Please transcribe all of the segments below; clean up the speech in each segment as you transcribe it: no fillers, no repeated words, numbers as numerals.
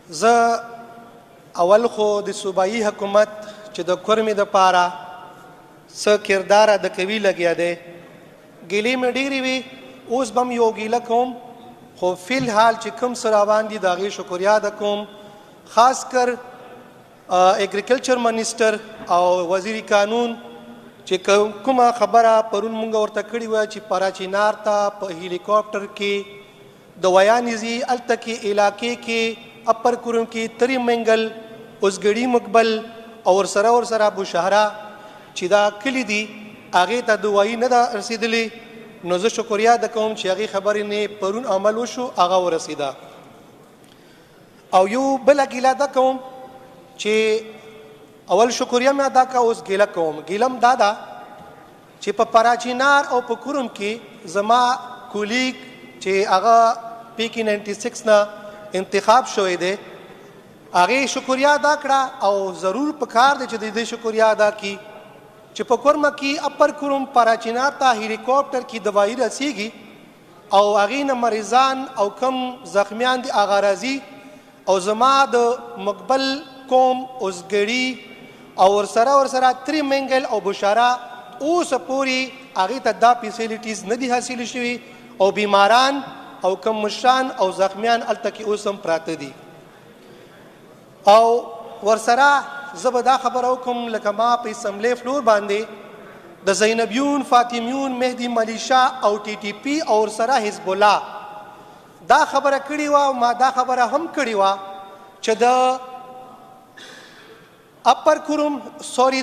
زه اول خو د صوبایي حکومت چې د کورمې د پاره څه کردار د کوي لګیا دی ګیلې مې ډېرې وي اوس به م یو ګیله کوم خو فی الحال چې کوم څه روان دي د هغې شکریا ادا کوم خاص کر اګریکلچر منسټر او وزیر قانون چې کومه خبره پرون مونږ ورته کړې وه چې پراچینار ته په هلیکاپټر کې د ویانیزي هلته کې علاقې کې اپر کورم کې تری منګل اوسګړي مقبل او ورسره بوشهره چې دا کلی دي هغې ته دوايي نه ده رسېدلې نو زه شکریا ادا کوم چې هغې خبرې نه پرون عمل وشو هغه ورسېده او یو بله ګیله دا کوم چې اول شکریا مې ادا کا اوس ګیله کوم ګیلم دا ده چې په پراچینار او په کورم کې زما کولیګ چې هغه پیکی 96 نه انتخاب شوی دی هغې شکریا ادا کړه او ضرور پکار دی چې د دې شکریا ادا کړي چې په کورمه کې اپر کورم پراچینار ته هلیکاپټر کې دوايي رسیږي او هغې نه مریضان او کم زخمیان دي هغه راځي او زما د مقبل قوم اوسګړي او ورسره تری منګل او بشاره اوس پورې هغې ته دا فیسیلیټیز نه دي حاصل شوي او بیماران او کم مشران او زخمیان هلته کې اوس هم پراته دي او ورسره زه به دا خبره وکړم لکه ما په اسمبلی فلور باندې د زینبیون فاطمیون مهدي ملیشا او ټي ټي پي او ورسره حزب الله دا خبره کړې وه او ما دا خبره هم کړې وه چې د اپر کورم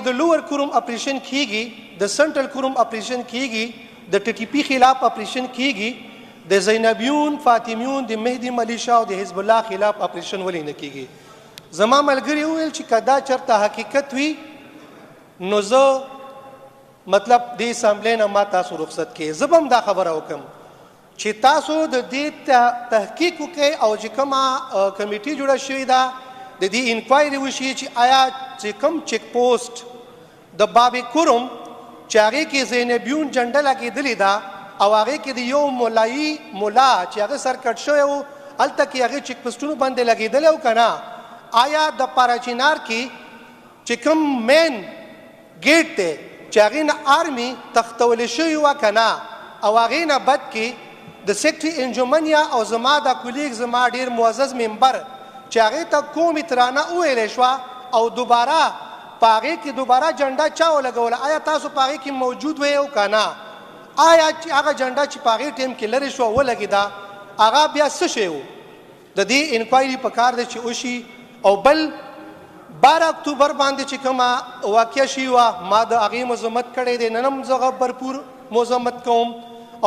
د لوور کورم اپریشن کیږي د سنټرل کورم اپریشن کیږي د ټي ټي پي خلاف اپریشن کیږي د زینبیون فاطمیون د مهدي ملیشا او د حزب الله خلاف اپریشن ولې نه کیږي زما ملګري وویل چې که دا چېرته حقیقت وي نو زه مطلب دې اسمبلی نه ما تاسو رخصت کړئ زه به هم دا خبره وکړم چې تاسو د دې تحقیق وکړئ او چې کومه کمیټي جوړه شوې ده د دې انکوایري وشي چې آیا چې کوم چیک پوسټ د باب کورم چې هغې کې زینبیون جنډه لګېدلې ده او هغې کې د یو ملا چې هغه سرکټ شوی و هلته کې هغې چیک پوسټونو باندې لګېدلی و که نه آیا د پراچینار کې چې کوم مین ګیټ دی چې هغې نه آرمي تختولی شوي وه که نه او هغې نه بد کې د سیکټري انجمنیا او زما د کولیګ زما ډېر معزز ممبر چې هغې ته کومې ترانه وویلی شوه او دوباره په هغې کې دوباره جنډه چا ولګوله آیا تاسو په هغې کې موجود وی او که نه آیا چې هغه جنډه چې په هغې ټیم کې لرې شوه ولګېده هغه بیا څه شی و د دې انکوایري په کار دی چې وشي او بل 12 اکتوبر باندې چې کومه واقعه شوې وه ما د هغې مذمت کړی دی نن هم زه بھرپور مذمت کوم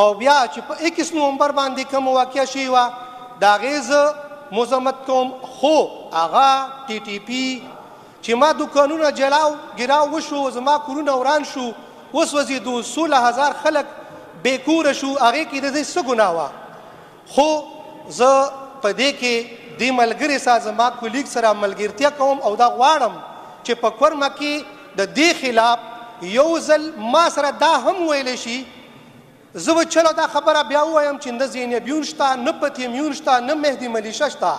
او بیا چې په 21 نومبر باندې کومه واقعه شوې وه د هغې زه مذمت کوم خو هغه ټي ټي پي چې ما دوکانونه ګراو وشو زما کورونه وران شو اوس وځېدو 16,000 خلک بېکوره شو هغې کې د دې څه ګناه وه خو زه په دې کې دې ملګري سره زما کولیګ سره ملګرتیا کوم او دا غواړم چې په کورمه کې د دې خلاف یو ځل ما سره دا هم ویلی شي زه به چلو دا خبره بیا ووایم چې نه زینبیون شته نه پتیمیون شته نه مهدي ملیشه شته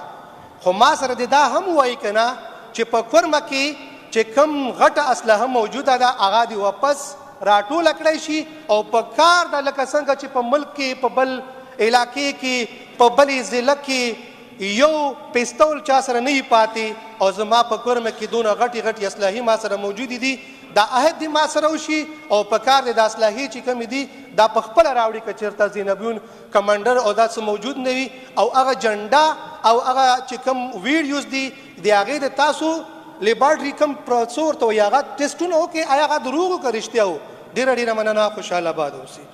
خو ما سره دې دا هم ووایي که نه چې په کورمه کې چې کوم غټه اسلحه موجوده ده هغه دې واپس راټوله کړی شي او په کار ده لکه څنګه چې په ملک کې په بل علاقې کې په بلې ضلع کې یو پیستول چا سره نه پاتې او زما په کورمه کې دونه غټې اسلحې ما سره موجودې دي دا عهد دې ما سره وشي او په کار دی د اسلحې چې کومې دي دا په خپله راوړي که چېرته زینبیون کمانډر او دا څه موجود نه وي او هغه جنډه او هغه چې کوم ویډیوز دي د هغې د تاسو لیبارټري کوم څه ورته وایي هغه ټسټونه وکړئ آیا هغه دروغ و که رښتیا و ډېره مننه خوشحاله آباد اوسئ